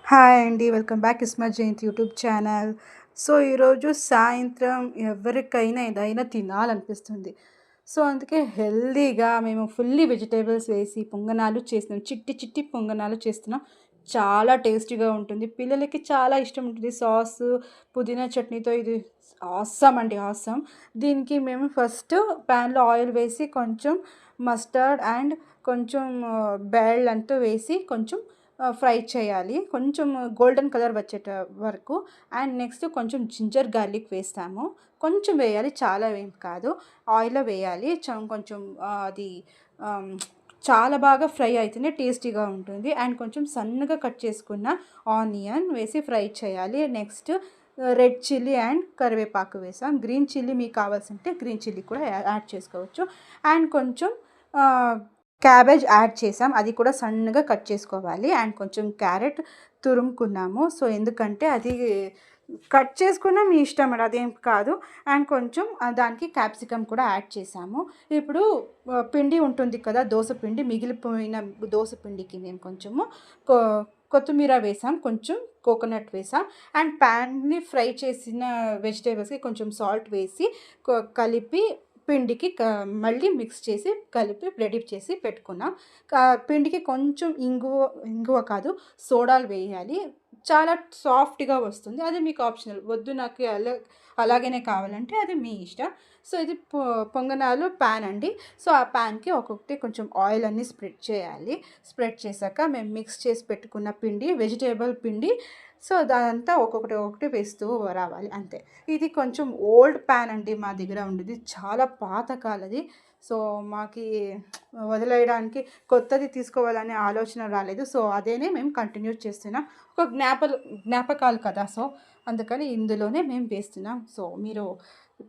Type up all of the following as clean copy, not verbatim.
Hi అండి. Welcome back iSmart జయంతి YouTube channel. So, ఈరోజు సాయంత్రం ఎవరికైనా ఏదైనా తినాలనిపిస్తుంది. సో, అందుకే హెల్తీగా మేము ఫుల్లీ వెజిటబుల్స్ వేసి పొంగనాలు చేస్తున్నాం. చిట్టి చిట్టి పొంగనాలు చేస్తున్నాం. చాలా టేస్టీగా ఉంటుంది. పిల్లలకి చాలా ఇష్టం ఉంటుంది. సాసు, పుదీనా చట్నీతో ఇది ఆసమ్ అండి ఆసమ్. దీనికి మేము ఫస్ట్ ప్యాన్‌లో ఆయిల్ వేసి కొంచెం మస్టర్డ్ అండ్ కొంచెం బెల్లంతో వేసి కొంచెం ఫ్రై చేయాలి. కొంచెం గోల్డెన్ కలర్ వచ్చేట వరకు. అండ్ నెక్స్ట్ కొంచెం జింజర్ గార్లిక్ వేస్తాము. కొంచెం వేయాలి, చాలా ఏం కాదు. ఆయిల్‌లో వేయాలి. కొంచెం అది ఆహ్, చాలా బాగా ఫ్రై అయితేనే టేస్టీగా ఉంటుంది. అండ్ కొంచెం సన్నగా కట్ చేసుకున్న ఆనియన్ వేసి ఫ్రై చేయాలి. నెక్స్ట్ రెడ్ చిల్లీ అండ్ కరివేపాకు వేసాం. గ్రీన్ చిల్లీ మీకు కావాల్సుంటే గ్రీన్ చిల్లీ కూడా యాడ్ చేసుకోవచ్చు. అండ్ కొంచెం క్యాబేజ్ యాడ్ చేసాం. అది కూడా సన్నగా కట్ చేసుకోవాలి. అండ్ కొంచెం క్యారెట్ తురుముకున్నాము. సో, ఎందుకంటే అది కట్ చేసుకున్న మీ ఇష్టం అండి, అదేం కాదు. అండ్ కొంచెం దానికి క్యాప్సికమ్ కూడా యాడ్ చేసాము. ఇప్పుడు పిండి ఉంటుంది కదా, దోస పిండి, మిగిలిపోయిన దోస పిండికి మేము కొంచెము కొ కొత్తిమీర వేసాం, కొంచెం కోకోనట్ వేసాం. అండ్ ప్యాన్ని ఫ్రై చేసిన వెజిటేబుల్స్‌కి కొంచెం సాల్ట్ వేసి కలిపి పిండికి మళ్ళీ మిక్స్ చేసి కలిపి రెడీ చేసి పెట్టుకున్నాం. పిండికి కొంచెం ఇంగువ కాదు, సోడాలు వేయాలి. చాలా సాఫ్ట్‌గా వస్తుంది. అది మీకు ఆప్షనల్. వద్దు నాకు అలాగనే కావాలంటే అది మీ ఇష్టం. సో, ఇది పొంగనాలు ప్యాన్ అండి. సో, ఆ ప్యాన్‌కి ఒక్కొక్కటి కొంచెం ఆయిల్ అన్నీ స్ప్రెడ్ చేయాలి. స్ప్రెడ్ చేశాక మేము మిక్స్ చేసి పెట్టుకున్న పిండి, వెజిటబుల్ పిండి, సో, అదంతా ఒక్కొక్కటి వేస్తూ రావాలి అంతే. ఇది కొంచెం ఓల్డ్ ప్యాన్ అండి మా దగ్గర ఉండేది. చాలా పాతకాలది. సో, మాకి వదిలేయడానికి కొత్తది తీసుకోవాలనే ఆలోచన రాలేదు. సో, అదేనే మేము కంటిన్యూ చేస్తున్నాం. ఒక జ్ఞాపకాలు కదా! సో, అందుకని ఇందులోనే మేము వేస్తున్నాం. సో, మీరు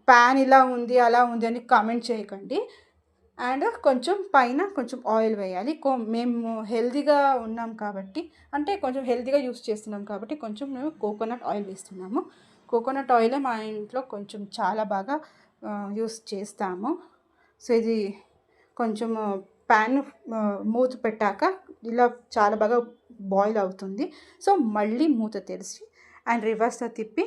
ప్యాన్ ఇలా ఉంది, అలా ఉంది అని కామెంట్ చేయకండి. అండ్ కొంచెం పైన కొంచెం ఆయిల్ వేయాలి. మేము హెల్తీగా ఉన్నాం కాబట్టి, అంటే కొంచెం హెల్తీగా యూజ్ చేస్తున్నాం కాబట్టి కొంచెం మేము కోకోనట్ ఆయిల్ వేస్తున్నాము. కోకోనట్ ఆయిలే మా ఇంట్లో కొంచెం చాలా బాగా యూజ్ చేస్తాము. సో, ఇది కొంచెం ప్యాన్ మూత పెట్టాక ఇలా చాలా బాగా బాయిల్ అవుతుంది. సో, మళ్ళీ మూత తెరిచి అండ్ రివర్స్‌లో తిప్పి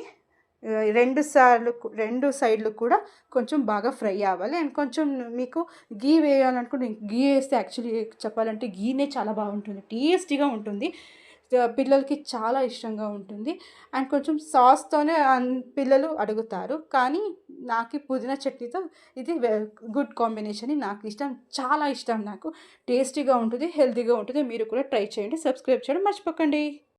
2 సైడ్‌లు కూడా కొంచెం బాగా ఫ్రై అవ్వాలి. అండ్ కొంచెం మీకు ఘీ వేయాలనుకుంటే ఘీ వేస్తే యాక్చువల్లీ చెప్పాలంటే ఘీనే చాలా బాగుంటుంది. టేస్టీగా ఉంటుంది. పిల్లలకి చాలా ఇష్టంగా ఉంటుంది. అండ్ కొంచెం సాస్తోనే పిల్లలు అడుగుతారు. కానీ నాకు పుదీనా చట్నీతో ఇది గుడ్ కాంబినేషన్. నాకు ఇష్టం. చాలా ఇష్టం నాకు. టేస్టీగా ఉంటుంది. హెల్తీగా ఉంటుంది. మీరు కూడా ట్రై చేయండి. సబ్స్క్రైబ్ చేయడం మర్చిపోకండి.